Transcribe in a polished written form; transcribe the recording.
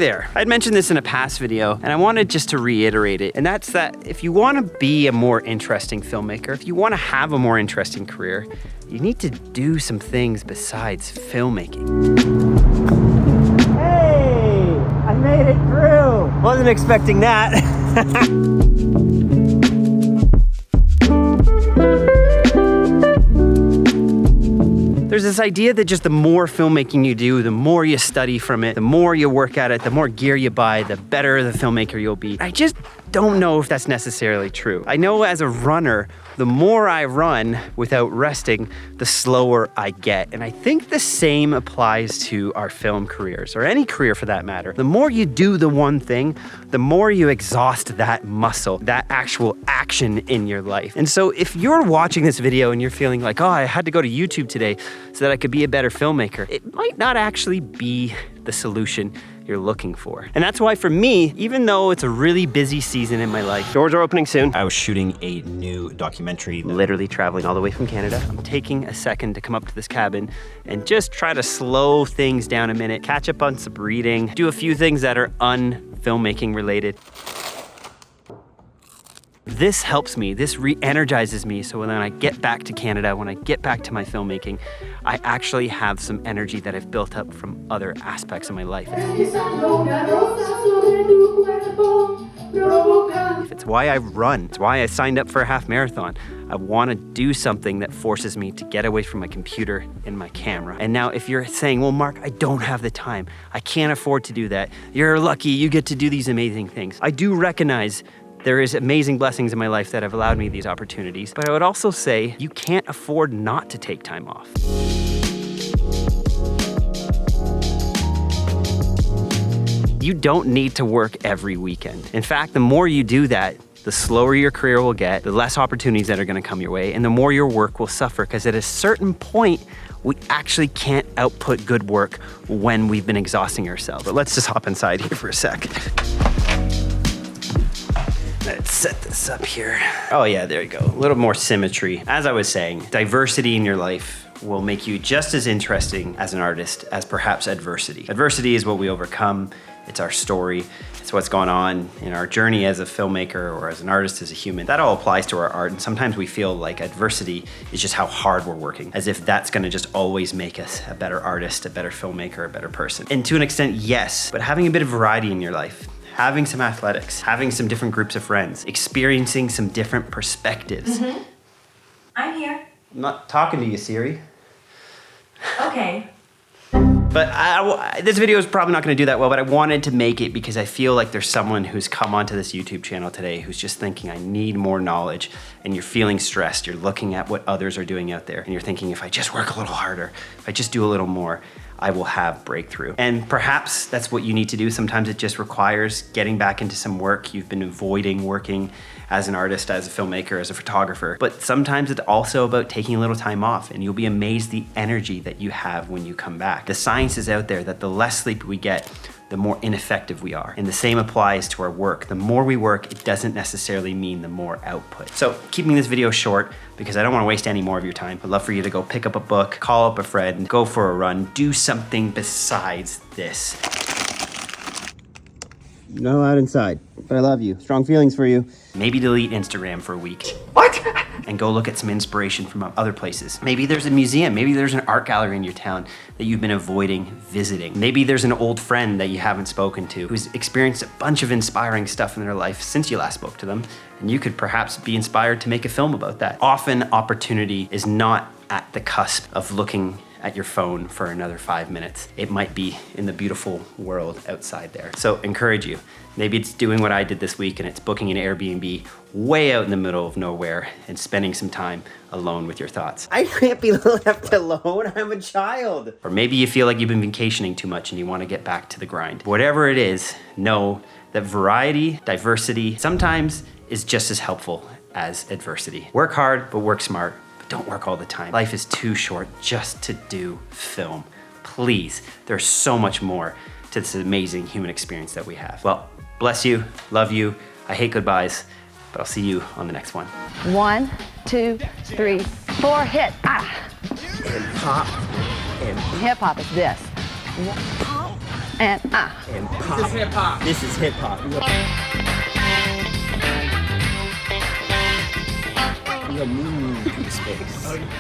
there. I'd mentioned this in a past video, and I wanted just to reiterate it, and that's that if you want to be a more interesting filmmaker, if you want to have a more interesting career, you need to do some things besides filmmaking. Hey, I made it through. Wasn't expecting that. There's this idea that just the more filmmaking you do, the more you study from it, the more you work at it, the more gear you buy, the better the filmmaker you'll be. I just don't know if that's necessarily true. I know as a runner, the more I run without resting, the slower I get. And I think the same applies to our film careers, or any career for that matter. The more you do the one thing, the more you exhaust that muscle, that actual action in your life. And so if you're watching this video and you're feeling like, oh, I had to go to YouTube today so that I could be a better filmmaker, it might not actually be the solution you're looking for. And that's why for me, even though it's a really busy season in my life, doors are opening soon. I was shooting a new documentary, literally traveling all the way from Canada. I'm taking a second to come up to this cabin and just try to slow things down a minute, catch up on some reading, do a few things that are un-filmmaking related. This helps me, this re-energizes me, so when I get back to Canada, when I get back to my filmmaking, I actually have some energy that I've built up from other aspects of my life. It's why I run. It's why I signed up for a half marathon. I want to do something that forces me to get away from my computer and my camera. And now if you're saying, well, Mark, I don't have the time, I can't afford to do that, you're lucky you get to do these amazing things. I do recognize there is amazing blessings in my life that have allowed me these opportunities, but I would also say you can't afford not to take time off. You don't need to work every weekend. In fact, the more you do that, the slower your career will get, the less opportunities that are gonna come your way, and the more your work will suffer, because at a certain point, we actually can't output good work when we've been exhausting ourselves. But let's just hop inside here for a sec. Let's set this up here. Oh yeah, there you go. A little more symmetry. As I was saying, diversity in your life will make you just as interesting as an artist as perhaps adversity. Adversity is what we overcome. It's our story. It's what's gone on in our journey as a filmmaker or as an artist, as a human. That all applies to our art, and sometimes we feel like adversity is just how hard we're working, as if that's gonna just always make us a better artist, a better filmmaker, a better person. And to an extent, yes, but having a bit of variety in your life, having some athletics, having some different groups of friends, experiencing some different perspectives. I'm here. I'm not talking to you, Siri. Okay. But this video is probably not gonna do that well, but I wanted to make it because I feel like there's someone who's come onto this YouTube channel today who's just thinking, I need more knowledge, and you're feeling stressed. You're looking at what others are doing out there, and you're thinking, if I just work a little harder, if I just do a little more, I will have breakthrough. And perhaps that's what you need to do. Sometimes it just requires getting back into some work. You've been avoiding working as an artist, as a filmmaker, as a photographer. But sometimes it's also about taking a little time off, and you'll be amazed the energy that you have when you come back. The science is out there that the less sleep we get, the more ineffective we are. And the same applies to our work. The more we work, it doesn't necessarily mean the more output. So keeping this video short, because I don't want to waste any more of your time. I'd love for you to go pick up a book, call up a friend, go for a run, do something besides this. You're not allowed inside, but I love you. Strong feelings for you. Maybe delete Instagram for a week. What? And go look at some inspiration from other places. Maybe there's a museum, maybe there's an art gallery in your town that you've been avoiding visiting. Maybe there's an old friend that you haven't spoken to who's experienced a bunch of inspiring stuff in their life since you last spoke to them, and you could perhaps be inspired to make a film about that. Often opportunity is not at the cusp of looking at your phone for another 5 minutes. It might be in the beautiful world outside there. So encourage you. Maybe it's doing what I did this week and it's booking an Airbnb way out in the middle of nowhere and spending some time alone with your thoughts. I can't be left alone, I'm a child. Or maybe you feel like you've been vacationing too much and you want to get back to the grind. Whatever it is, know that variety, diversity, sometimes is just as helpful as adversity. Work hard, but work smart. Don't work all the time. Life is too short just to do film. Please, there's so much more to this amazing human experience that we have. Well, bless you, love you. I hate goodbyes, but I'll see you on the next one. 1, 2, 3, 4, hit. Ah. And pop. And hip hop is this. Pop, and ah. And pop. This is hip hop. This is hip hop. You're moving through space.